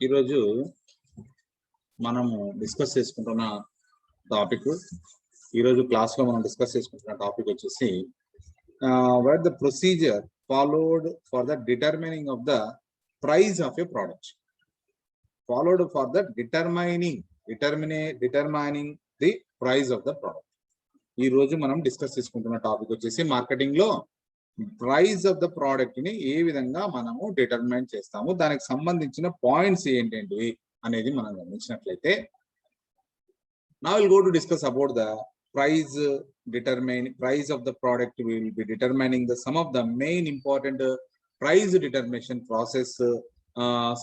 ఈరోజు మనము డిస్కస్ చేసుకుంటున్న టాపిక్ ఈరోజు క్లాస్లో మనం డిస్కస్ చేసుకుంటున్న టాపిక్ వచ్చేసి what the procedure followed for the determining of the price of a product. Followed for the determining the price of the product. ఈ రోజు మనం డిస్కస్ చేసుకుంటున్న టాపిక్ వచ్చేసి మార్కెటింగ్ లో ప్రైస్ ఆఫ్ ద ప్రోడక్ట్ ని ఏ విధంగా మనము డిటర్మైన్ చేస్తాము, దానికి సంబంధించిన పాయింట్స్ ఏంటంటే అనేది మనం గమనించినట్లయితే, now we'll go to discuss about the price price of the product. We will be determining the some of the main important price determination process.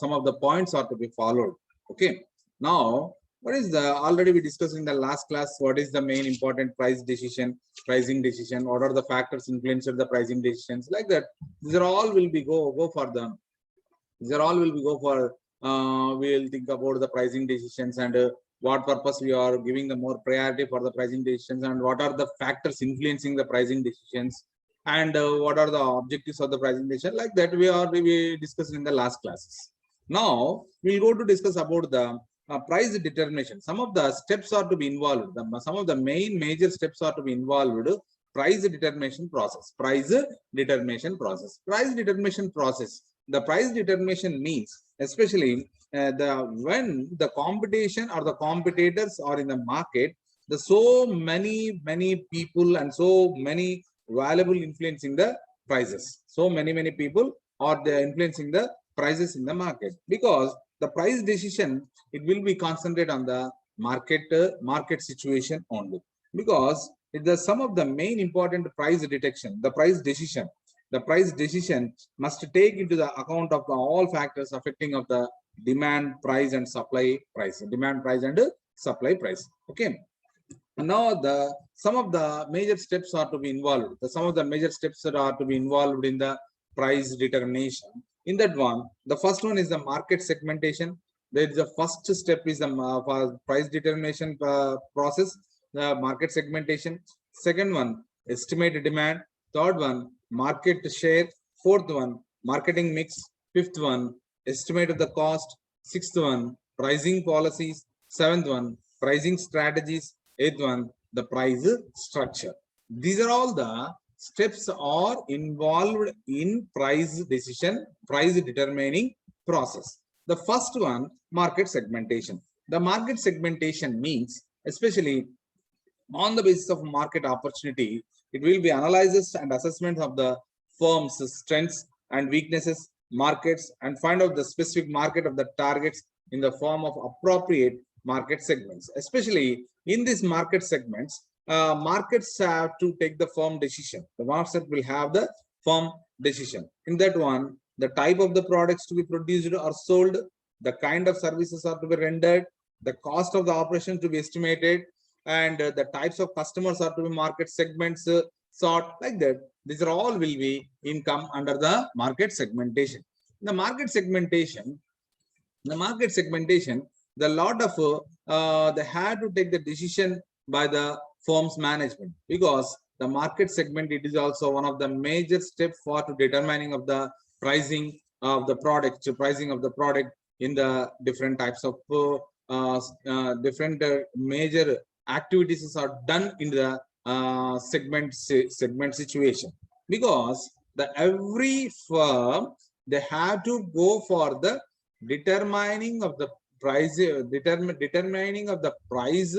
Some of the points are to be followed. Okay, now what is the already we discussed in the last class, what is the main important pricing decision, what are the factors influencing the pricing decisions, like that. These are all will be go for them. These are all will be go for we will think about the pricing decisions and what purpose we are giving the more priority for the pricing decisions, and what are the factors influencing the pricing decisions, and what are the objectives of the pricing decision, like that we discussed in the last classes. Now we'll go to discuss about the price determination. Some of the steps are to be involved. Some of the major steps are to be involved. Price determination process. The price determination means, especially when the competition or the competitors are in the market, the so many people and so many valuable influencing the prices. So many people are influencing the prices in the market, because the price decision, it will be concentrated on the market situation only, because it's the some of the main important price detection. The price decision must take into the account of the all factors affecting of the demand, price and supply price. Okay, and now some of the major steps are to be involved. Some of the major steps that are to be involved in the price determination. In that one, the first one is the market segmentation. There is the first step is the price determination process, the market segmentation. Second one, estimate demand. Third one, market share. Fourth one, marketing mix. Fifth one, estimate of the cost. Sixth one, pricing policies. Seventh one, pricing strategies. Eighth one, the price structure. These are all the steps are involved in price determining process. The first one, market segmentation. The market segmentation means, especially on the basis of market opportunity, it will be analysis and assessment of the firm's strengths and weaknesses, markets, and find out the specific market of the targets in the form of appropriate market segments. Especially in these market segments, markets have to take the firm decision. The market will have the firm decision. In that one, the type of the products to be produced or sold, the kind of services are to be rendered, the cost of the operation to be estimated, and the types of customers are to be market segments sort, like that. These are all will be income under the market segmentation. The market segmentation, the lot of they had to take the decision by the firm's management, because the market segment, it is also one of the major steps for to determining of the pricing of the product, in the different types of different major activities are done in the segment situation, because the every firm, they have to go for the determining of the price, determining of the price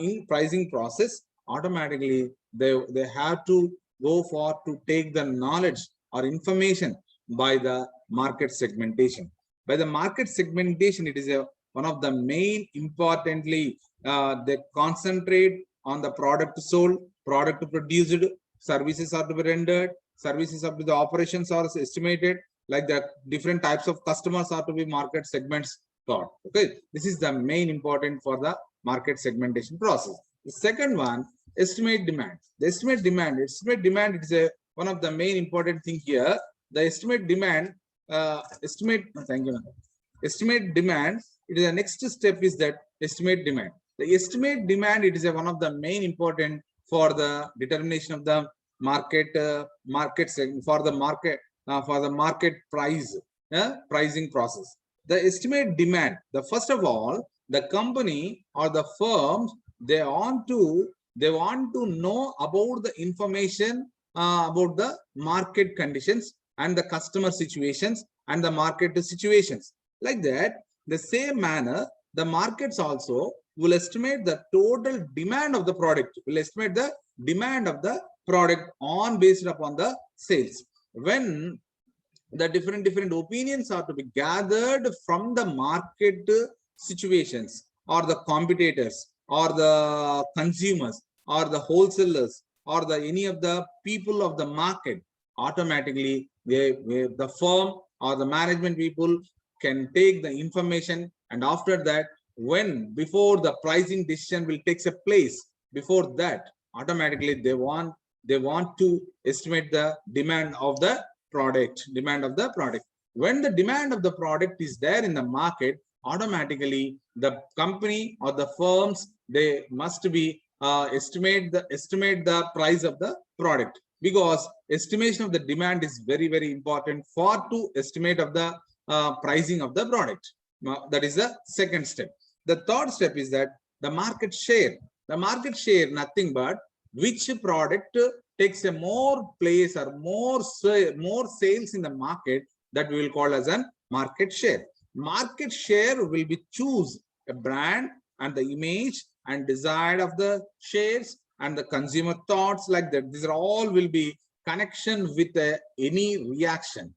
in pricing process. Automatically they have to go for to take the knowledge or information by the market segmentation. By the market segmentation, it is one of the main importantly, they concentrate on the product sold, product produced, services are to be rendered, services of the operations are estimated, like the different types of customers are to be market segments thought. Okay, this is the main important for the market segmentation process. The second one, estimate demand. The estimate demand is one of the main important thing here. The estimate demand, estimate demand, it is the next step is that estimate demand. The estimate demand, it is one of the main important for the determination of the market for the market price pricing process. the estimate demand. The first of all, the company or the firms, they want to know about the information about the market conditions and the customer situations and the market situations. Like that, the same manner, the markets also will estimate the total demand of the product, will estimate the demand of the product on based upon the sales. When the different opinions are to be gathered from the market situations or the competitors or the consumers or the wholesalers or the any of the people of the market, automatically the firm or the management people can take the information, and after that, when before the pricing decision will take a place, before that automatically they want to estimate the demand of the product. When the demand of the product is there in the market, automatically the company or the firms, they must be estimate the price of the product, because estimation of the demand is very important for to estimate of the pricing of the product. That is the second step. The third step is that the market share. The market share, nothing but which product takes a more place or more sales in the market, that we will call as a market share. Market share will be choose a brand and the image and desire of the shares and the consumer thoughts, like that. These are all will be connection with any reaction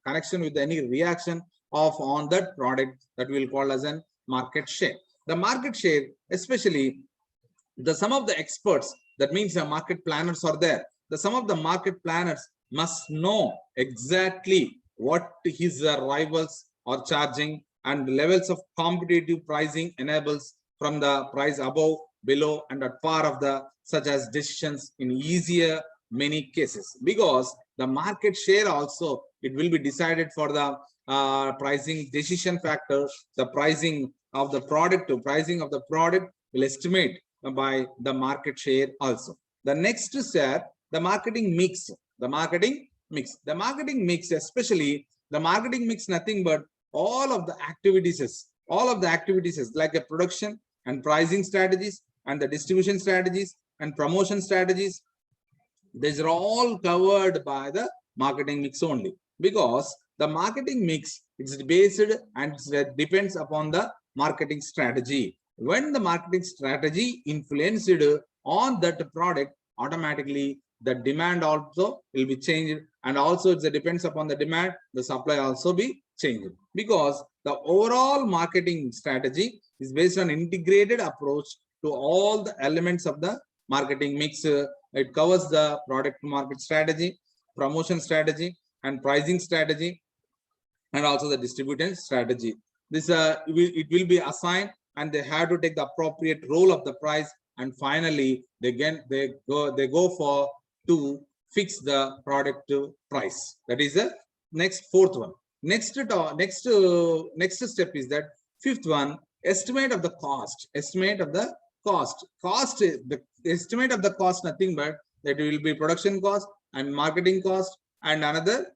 of on that product, that we will call as a market share. The market share, especially the some of the experts, that means the market planners are there. The some of the market planners must know exactly what his rivals are charging, and levels of competitive pricing enables from the price above, below, and at par of the such as decisions in easier many cases, because the market share also, it will be decided for the pricing decision factor. The pricing of the product will estimate by the market share also. The next step, the marketing mix. The marketing mix, especially the marketing mix, nothing but all of the activities like a production and pricing strategies and the distribution strategies and promotion strategies. These are all covered by the marketing mix only, because the marketing mix is based and depends upon the marketing strategy. When the marketing strategy influenced on that product, automatically the demand also will be changed, and also it depends upon the demand, the supply also be changed, because the overall marketing strategy is based on integrated approach to all the elements of the marketing mix. It covers the product market strategy, promotion strategy, and pricing strategy, and also the distribution strategy. This it will be assigned, and they have to take the appropriate role of the price, and finally they go for to fix the product price. That is the next fourth one. Next step is that fifth one, estimate of the cost. The estimate of the cost, nothing but that will be production cost and marketing cost, and another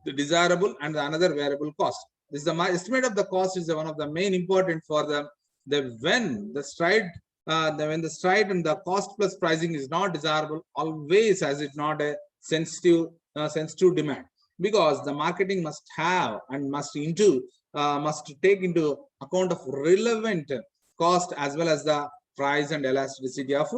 the desirable and another variable cost. This is the estimate of the cost is one of the main important for when the stride and the cost plus pricing is not desirable, always as it's not a sensitive demand, because the marketing must have and must take into account of relevant cost as well as the price and elasticity of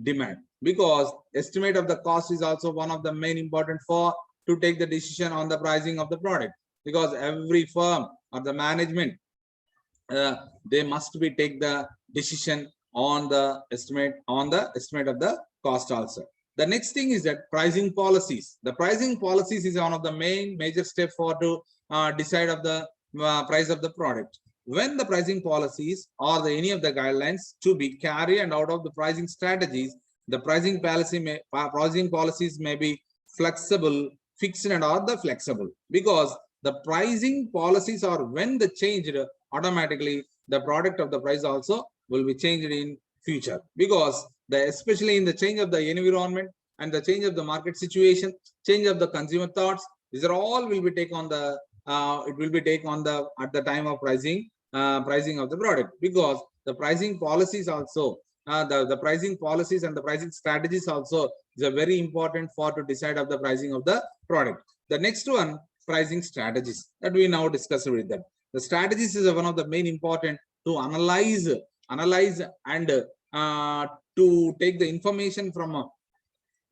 demand, because estimate of the cost is also one of the main important for to take the decision on the pricing of the product, because every firm or the management they must be take the decision on the estimate of the cost also. The next thing is that pricing policies. The pricing policies is one of the major step for to decide of the price of the product. When the pricing policies or any of the guidelines to be carried out of the pricing strategies, the pricing policies may be flexible, fixed, and or the flexible, because the pricing policies are when the changed, automatically the product of the price also will be changed in future, because especially in the change of the environment and the change of the market situation, change of the consumer thoughts, these are all will be taken on the at the time of pricing pricing of the product, because the pricing policies also, the pricing policies and the pricing strategies also is a very important for to decide of the pricing of the product. The next one, pricing strategies, that we now discuss with them. The strategies is one of the main important to analyze and to take the information from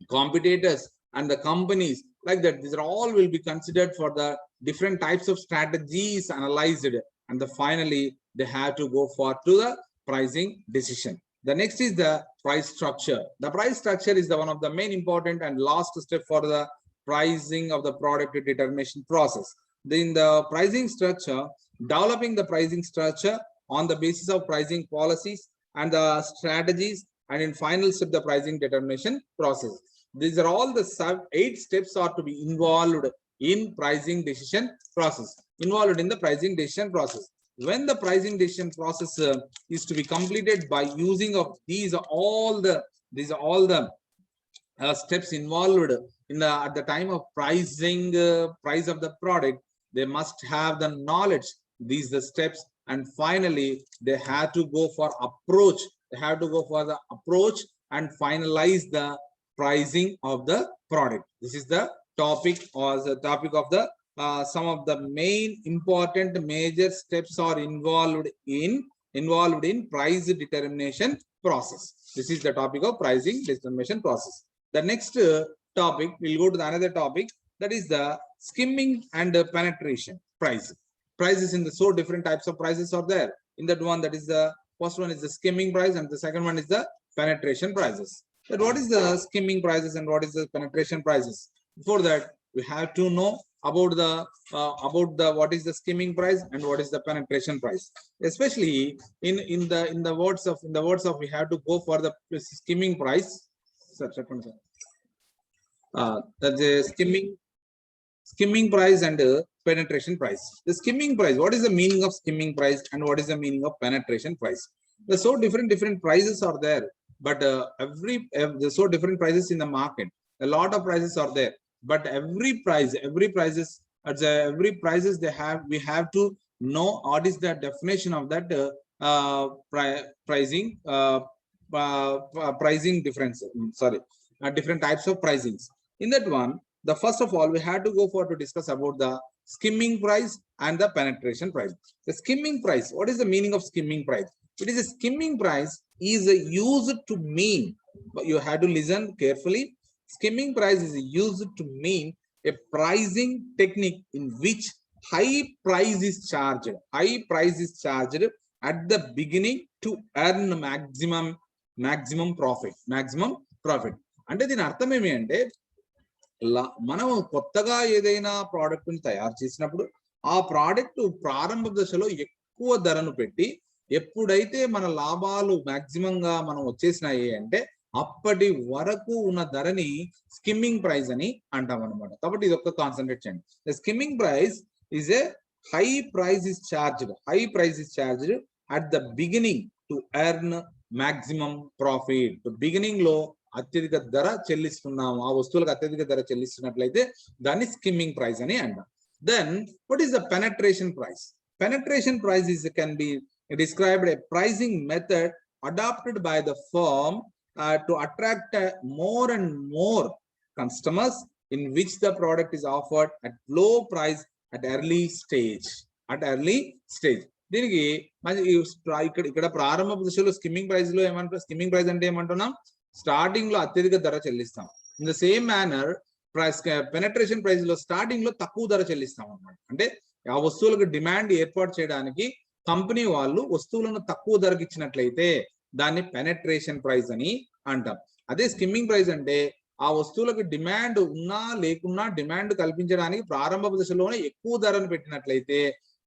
competitors and the companies, like that. These are all will be considered for the different types of strategies analyzed, and finally they have to go for to the pricing decision. The next is the price structure. The price structure is the one of the main important and last step for the pricing of the product determination process. In the pricing structure, developing the pricing structure on the basis of pricing policies and the strategies, and in final step the pricing determination process. These are all the 8 steps are to be involved in pricing decision process. When the pricing decision process is to be completed by using of these are all the steps involved in the at the time of pricing price of the product, they must have the knowledge. These the steps, and finally they have to go for approach. They have to go for the approach and finalize the pricing of the product. This is the topic, or the topic of the some of the main important major steps are involved in price determination process. This is the topic of pricing determination process. The next topic, we'll go to the another topic, that is the skimming and penetration price. Prices in the so different types of prices are there. In that one, that is the first one is the skimming price, and the second one is the penetration prices. But what is the skimming prices and what is the penetration prices? Before that, we have to know about the what is the skimming price and what is the penetration price. Especially in the words of we have to go for the skimming price. That's the skimming price and penetration price. The skimming price, what is the meaning of skimming price and what is the meaning of penetration price? There's so different prices are there, but there's so different prices in the market. A lot of prices are there, but every prices they have, we have to know what is the definition of that pricing pricing difference. Different types of pricings. In that one, the first of all, we had to go for to discuss about the skimming price and the penetration price. The skimming price, what is the meaning of skimming price? It is a skimming price is used to mean, but you have to listen carefully. Skimming price is used to mean a pricing technique in which high price is charged at the beginning to earn maximum profit. అంటే దీని అర్థం ఏమి అంటే, మనం కొత్తగా ఏదైనా product ని తయారు చేసినప్పుడు ఆ ప్రోడక్ట్ ప్రారంభ దశలో ఎక్కువ ధరను పెట్టి ఎప్పుడైతే మన లాభాలు మాక్సిమం గా మనం వచ్చేసినాయి అంటే అప్పటి వరకు ఉన్న ధరని స్కిమ్మింగ్ ప్రైస్ అని అంటాం అన్నమాట. కాబట్టి ఇది ఒక్క కాన్సంట్రేట్ చేయండి. The skimming price is a high price is charged at the beginning to earn maximum profit. Beginning లో అత్యధిక ధర చెల్లిస్తున్నాము, ఆ వస్తువులకు అత్యధిక ధర చెల్లిస్తున్నట్లయితే దాన్ని స్కిమ్మింగ్ ప్రైస్ అని అంటాం. Then what is the penetration price? Penetration price can be described a pricing method adopted by the firm to attract more and more customers in which the product is offered at low price at early stage. దీనికి ఇక్కడ ప్రారంభ దశలో skimming price లో ఏమంటారు? Skimming price అంటే ఏమంటున్నాం? Starting లో అత్యధిక ధర చెల్లిస్తాం. In the same manner penetration price లో స్టార్టింగ్ లో తక్కువ ధర చెల్లిస్తాం అన్నమాట. అంటే ఆ వస్తువులకు డిమాండ్ ఏర్పాటు చేయడానికి కంపెనీ వాళ్ళు వస్తువులను తక్కువ ధరకు ఇచ్చినట్లయితే దాన్ని పెనట్రేషన్ ప్రైస్ అని అంటాం. అదే స్కిమ్మింగ్ ప్రైస్ అంటే ఆ వస్తువులకు డిమాండ్ ఉన్నా లేకున్నా డిమాండ్ కల్పించడానికి ప్రారంభ దశలోనే ఎక్కువ ధరను పెట్టినట్లయితే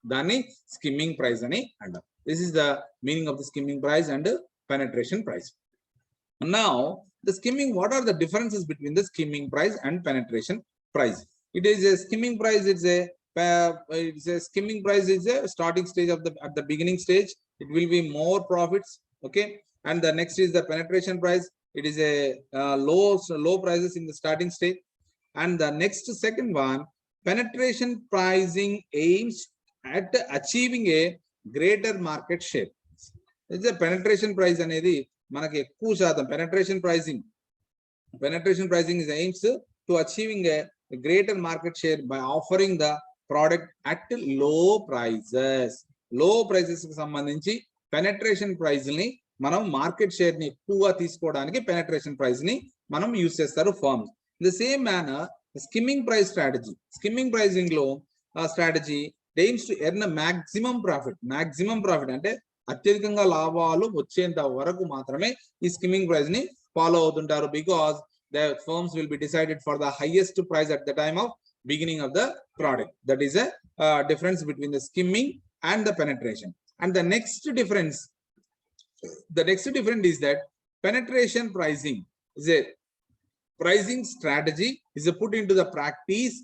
దాన్ని స్కిమ్మింగ్ ప్రైస్ అని అంటాం. This is the meaning of the skimming price and penetration price. Now the skimming, what are the differences between the skimming price and penetration price? It is a skimming price, it's a skimming price is a starting stage of at the beginning stage, it will be more profits, okay. And the next is the penetration price, it is a low prices in the starting stage. And the next second one, penetration pricing aims at achieving a greater market share. It's a penetration price అనేది మనకి ఎక్కువ శాతం penetration pricing is aims to achieving a greater market share by offering the product at low prices. Low prices కి సంబంధించి penetration price ని మనం market share ని ఎక్కువగా తీసుకోవడానికి penetration price ని మనం యూస్ చేస్తారు firms. In the same manner, skimming price strategy. Skimming pricing లో strategy aims to earn a maximum profit. Maximum profit అంటే అత్యధికంగా లాభాలు వచ్చేంత వరకు మాత్రమే ఈ స్కిమ్మింగ్ ప్రైస్ ని ఫాలో అవుతుంటారు, because the firms will be decided for the highest price at the time of beginning of the product. That is a difference between the skimming and the penetration. And the next difference is that penetration pricing is a pricing strategy is put into the practice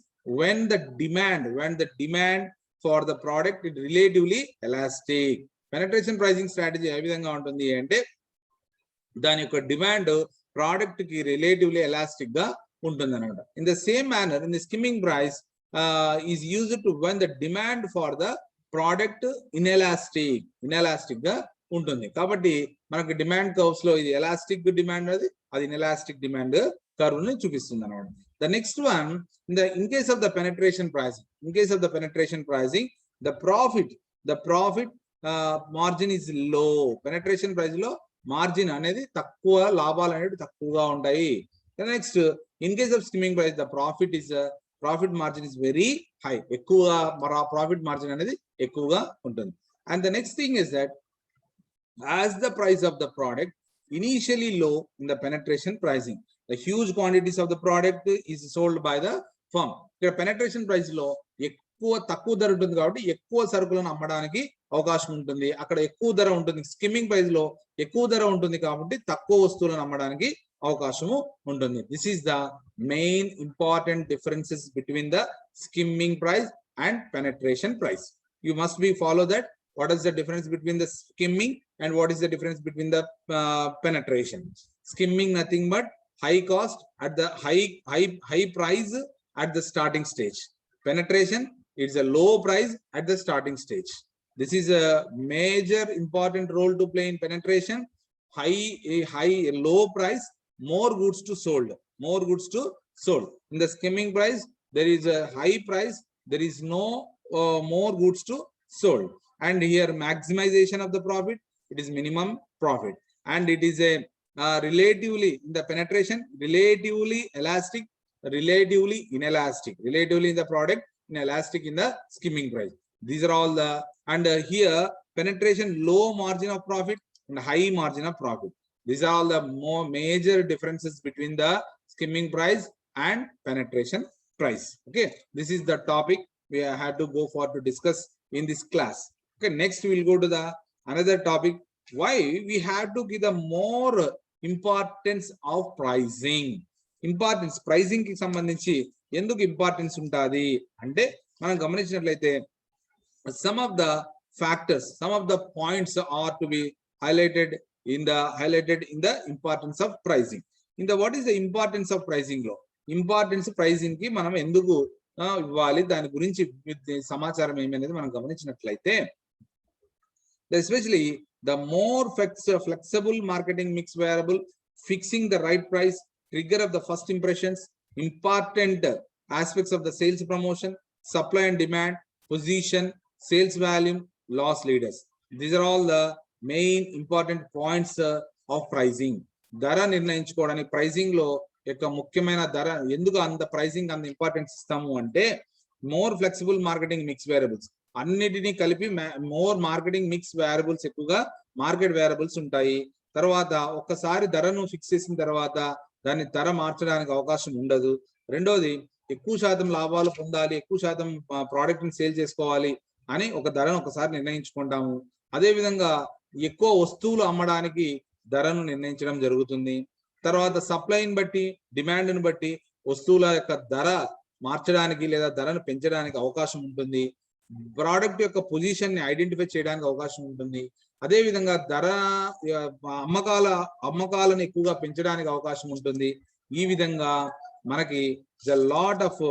when the demand for the product is relatively elastic. Penetration pricing strategy ఏ విధంగా ఉంటుంది అంటే దాని యొక్క demand product కి relatively elastic గా ఉంటుంది అన్నమాట. In the same manner in the skimming price is used to when the demand for the product inelastic గా ఉంటుంది. కాబట్టి మనకు డిమాండ్ కర్వ్స్ లో ఇది ఎలాస్టిక్ డిమాండ్ అది ఇన్ఎలాస్టిక్ డిమాండ్ కర్వ్ ని చూపిస్తుంది అన్నమాట. The next one in case of the penetration pricing the profit margin is low. Penetration price లో మార్జిన్ అనేది తక్కువ, లాభాలు అనేవి తక్కువగా ఉంటాయి. Next in case of skimming price the profit margin is very high. ఎక్కువగా ప్రాఫిట్ మార్జిన్ అనేది ఎక్కువగా ఉంటుంది. And the next thing is that as the price of the product initially low in the penetration pricing the huge quantities of the product is sold by the firm. ఇక్కడ penetration price లో తక్కువ ధర ఉంటుంది కాబట్టి ఎక్కువ సరుకులను అమ్మడానికి అవకాశం ఉంటుంది. అక్కడ ఎక్కువ ధర ఉంటుంది. స్కిమ్మింగ్ ప్రైస్ లో ఎక్కువ ధర ఉంటుంది కాబట్టి తక్కువ వస్తువులను అమ్మడానికి అవకాశము ఉంటుంది. This is the main important differences between the skimming price and penetration price. You must be follow that. What is the difference between the skimming and what is the difference between the penetration? Skimming nothing but high cost at the high price at the starting stage. Penetration is a low price at the starting stage. This is a major important role to play in penetration. Low price, more goods to sold. In the skimming price, there is a high price, there is no more goods to sold. And here maximization of the profit, it is minimum profit, and it is a relatively in the penetration, relatively elastic, relatively inelastic, relatively in the product, inelastic in the skimming price. These are all the, and here penetration low margin of profit and high margin of profit. These are all the more major differences between the skimming price and penetration price. Okay, this is the topic we had to go for to discuss in this class. Okay, next we will go to the another topic, why we have to give the more importance of pricing. Importance pricing కి సంబంధించి ఎందుకు importance ఉంటుంది అంటే మనం గమనించినట్లయితే some of the factors, some of the points are to be highlighted in the importance of pricing. In the what is the importance of pricing లో importance pricing కి మనం ఎందుకు ఇవ్వాలి, దాని గురించి సమాచారం ఏమనేది మనం గమనించినట్లయితే especially the more flexible marketing mix variable, fixing the right price, trigger of the first impressions, important aspects of the sales promotion, supply and demand, position, sales volume, loss leaders. These are all the main important points of pricing. ధర నిర్ణయించుకోవడానికి pricing లో యొక్క ముఖ్యమైన ధర ఎందుకు అంత pricing అంత importance ఇస్తాము అంటే more flexible marketing mix variables అన్నిటినీ కలిపి మోర్ మార్కెటింగ్ మిక్స్ వేరియబుల్స్ ఎక్కువగా మార్కెట్ వేరియబుల్స్ ఉంటాయి. తర్వాత ఒక్కసారి ధరను ఫిక్స్ చేసిన తర్వాత దాన్ని ధర మార్చడానికి అవకాశం ఉండదు. రెండోది ఎక్కువ శాతం లాభాలు పొందాలి, ఎక్కువ శాతం ప్రోడక్ట్ ని సేల్ చేసుకోవాలి అని ఒక ధరను ఒకసారి నిర్ణయించుకుంటాము. అదే విధంగా ఎక్కువ వస్తువులు అమ్మడానికి ధరను నిర్ణయించడం జరుగుతుంది. తర్వాత సప్లైని బట్టి డిమాండ్ను బట్టి వస్తువుల యొక్క ధర మార్చడానికి లేదా ధరను పెంచడానికి అవకాశం ఉంటుంది. ప్రోడక్ట్ యొక్క పొజిషన్ ని ఐడెంటిఫై చేయడానికి అవకాశం ఉంటుంది. అదే విధంగా ధర అమ్మకాలను ఎక్కువగా పెంచడానికి అవకాశం ఉంటుంది. ఈ విధంగా మనకి the lot of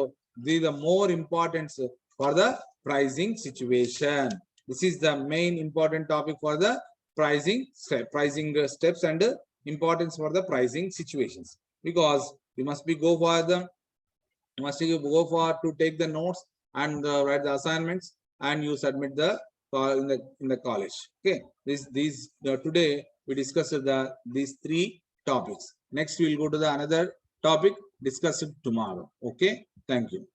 the more importance for the pricing situation. This is the main important topic for the pricing steps and importance for the pricing situations, because we must be go for the go for to take the notes and write the assignments, and you submit the in the college. Okay, these today we discussed these three topics. Next we will go to the another topic, discuss it tomorrow. Okay, thank you.